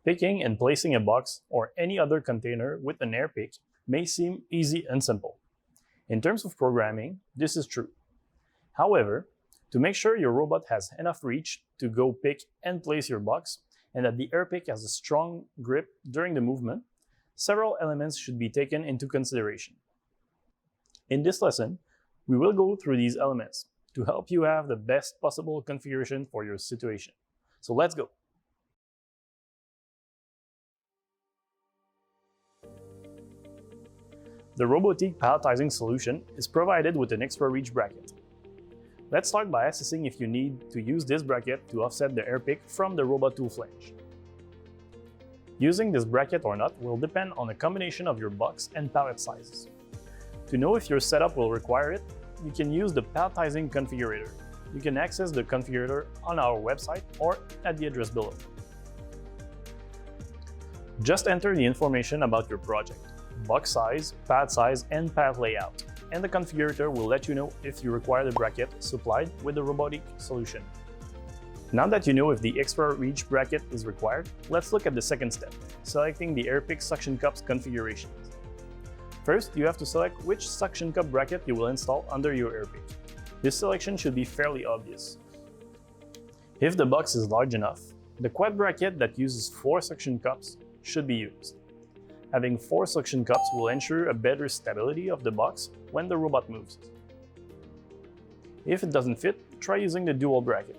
Picking and placing a box or any other container with an AirPick may seem easy and simple. In terms of programming, this is true. However, to make sure your robot has enough reach to go pick and place your box, and that the AirPick has a strong grip during the movement, several elements should be taken into consideration. In this lesson, we will go through these elements to help you have the best possible configuration for your situation. So let's go. The Robotiq Palletizing Solution is provided with an extra reach bracket. Let's start by assessing if you need to use this bracket to offset the AirPick from the robot tool flange. Using this bracket or not will depend on a combination of your box and pallet sizes. To know if your setup will require it, you can use the Palletizing Configurator. You can access the configurator on our website or at the address below. Just enter the information about your project, box size, pallet size, and pallet layout, and the configurator will let you know if you require the bracket supplied with the Robotiq solution. Now that you know if the extra reach bracket is required, let's look at the second step, selecting the AirPick suction cups configurations. First, you have to select which suction cup bracket you will install under your AirPick. This selection should be fairly obvious. If the box is large enough, the quad bracket that uses 4 suction cups should be used. Having 4 suction cups will ensure a better stability of the box when the robot moves. If it doesn't fit, try using the dual bracket.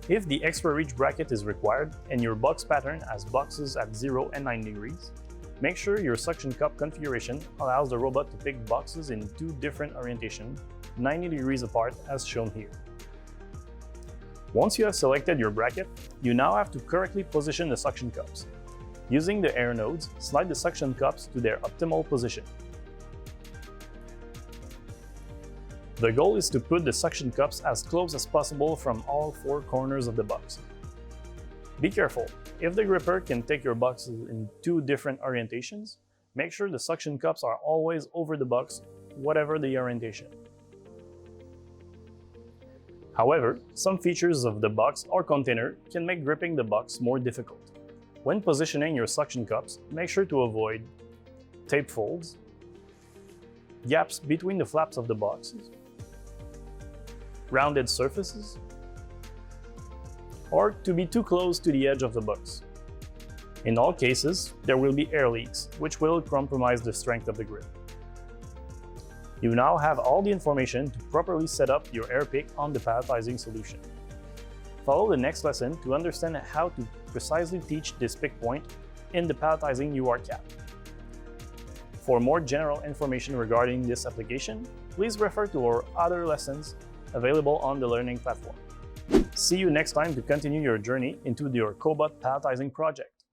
If the extra reach bracket is required and your box pattern has boxes at 0 and 9 degrees, make sure your suction cup configuration allows the robot to pick boxes in 2 different orientations, 90 degrees apart as shown here. Once you have selected your bracket, you now have to correctly position the suction cups. Using the air nodes, slide the suction cups to their optimal position. The goal is to put the suction cups as close as possible from all 4 corners of the box. Be careful, if the gripper can take your boxes in 2 different orientations, make sure the suction cups are always over the box, whatever the orientation. However, some features of the box or container can make gripping the box more difficult. When positioning your suction cups, make sure to avoid tape folds, gaps between the flaps of the boxes, rounded surfaces, or to be too close to the edge of the box. In all cases, there will be air leaks, which will compromise the strength of the grip. You now have all the information to properly set up your AirPick on the palletizing solution. Follow the next lesson to understand how to precisely teach this pick point in the palletizing UR-Cap. For more general information regarding this application, please refer to our other lessons available on the Learning platform. See you next time to continue your journey into your cobot palletizing project.